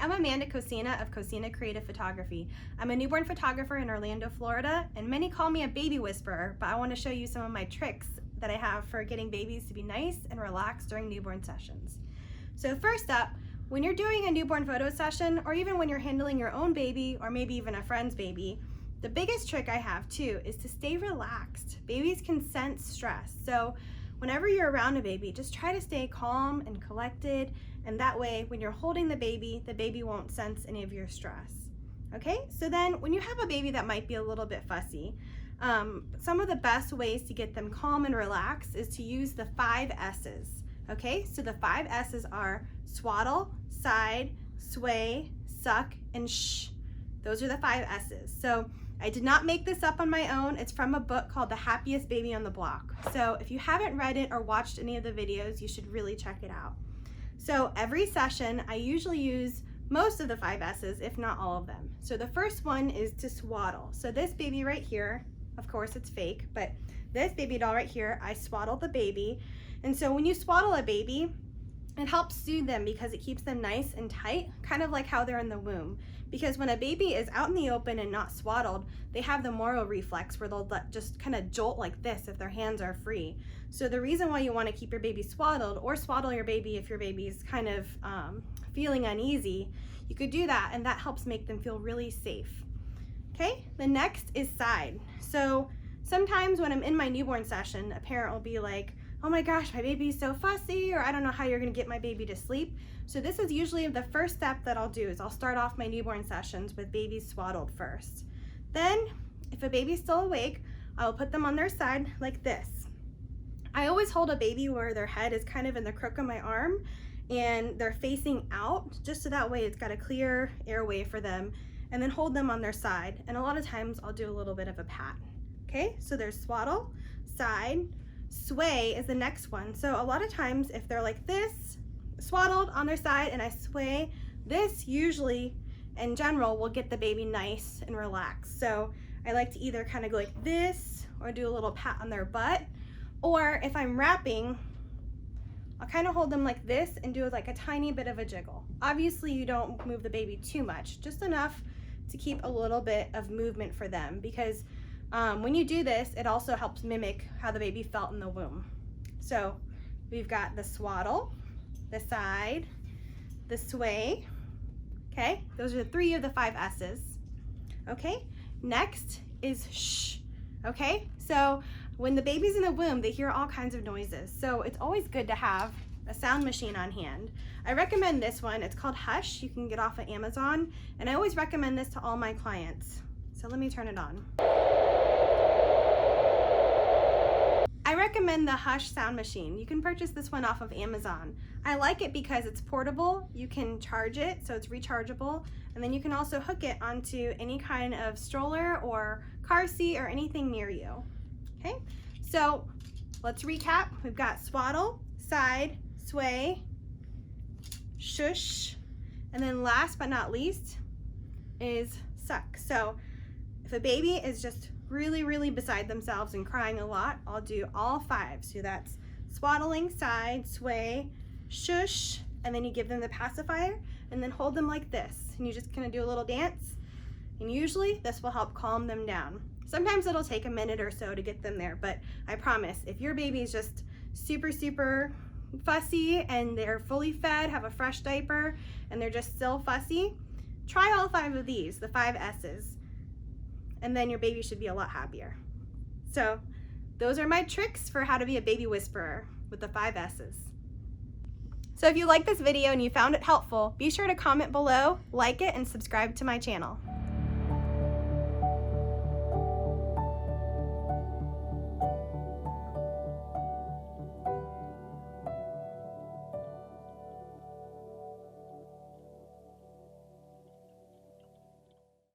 I'm Amanda Kossina of Kossina Creative Photography. I'm a newborn photographer in Orlando, Florida, and many call me a baby whisperer, but I want to show you some of my tricks that I have for getting babies to be nice and relaxed during newborn sessions. So first up, when you're doing a newborn photo session, or even when you're handling your own baby, or maybe even a friend's baby, the biggest trick I have too is to stay relaxed. Babies can sense stress, so whenever you're around a baby, just try to stay calm and collected, and that way when you're holding the baby won't sense any of your stress. Okay, so then when you have a baby that might be a little bit fussy, some of the best ways to get them calm and relaxed is to use the 5 S's. Okay, so the 5 S's are swaddle, side, sway, suck, and shh. Those are the 5 S's. So I did not make this up on my own. It's from a book called The Happiest Baby on the Block. So if you haven't read it or watched any of the videos, you should really check it out. So every session, I usually use most of the 5 S's, if not all of them. So the first one is to swaddle. So this baby right here, of course it's fake, but this baby doll right here, I swaddle the baby. And so when you swaddle a baby, it helps soothe them because it keeps them nice and tight, kind of like how they're in the womb. Because when a baby is out in the open and not swaddled, they have the Moro reflex where they'll just kind of jolt like this if their hands are free. So the reason why you want to keep your baby swaddled, or swaddle your baby if your baby's kind of feeling uneasy, you could do that, and that helps make them feel really safe. Okay, the next is side. So sometimes when I'm in my newborn session, a parent will be like, oh my gosh, my baby's so fussy, or I don't know how you're gonna get my baby to sleep. So this is usually the first step that I'll do, is I'll start off my newborn sessions with babies swaddled first. Then, if a baby's still awake, I'll put them on their side like this. I always hold a baby where their head is kind of in the crook of my arm, and they're facing out, just so that way it's got a clear airway for them, and then hold them on their side. And a lot of times I'll do a little bit of a pat. Okay, so there's swaddle, side, sway is the next one. So a lot of times if they're like this, swaddled on their side, and I sway, this usually in general will get the baby nice and relaxed. So I like to either kind of go like this, or do a little pat on their butt, or if I'm wrapping, I'll kind of hold them like this and do like a tiny bit of a jiggle. Obviously you don't move the baby too much, just enough to keep a little bit of movement for them, because when you do this, it also helps mimic how the baby felt in the womb. So we've got the swaddle, the side, the sway. Okay, those are 3 of the 5 S's. Okay, next is shh. Okay, so when the baby's in the womb, they hear all kinds of noises. So it's always good to have a sound machine on hand. I recommend this one. It's called Hush. You can get off of Amazon. And I always recommend this to all my clients. So let me turn it on. I recommend the Hush sound machine. You can purchase this one off of Amazon. I like it because it's portable. You can charge it, so it's rechargeable, and then you can also hook it onto any kind of stroller or car seat or anything near you. Okay, so let's recap. We've got swaddle, side, sway, shush, and then last but not least is suck. So if a baby is just really beside themselves and crying a lot, I'll do all 5. So that's swaddling, side, sway, shush, and then you give them the pacifier, and then hold them like this, and you just kind of do a little dance, and usually this will help calm them down. Sometimes it'll take a minute or so to get them there, but I promise, if your baby is just super fussy and they're fully fed, have a fresh diaper, and they're just still fussy, try all 5 of these, the 5 S's. And then your baby should be a lot happier. So those are my tricks for how to be a baby whisperer with the 5 S's. So if you like this video and you found it helpful, be sure to comment below, like it, and subscribe to my channel.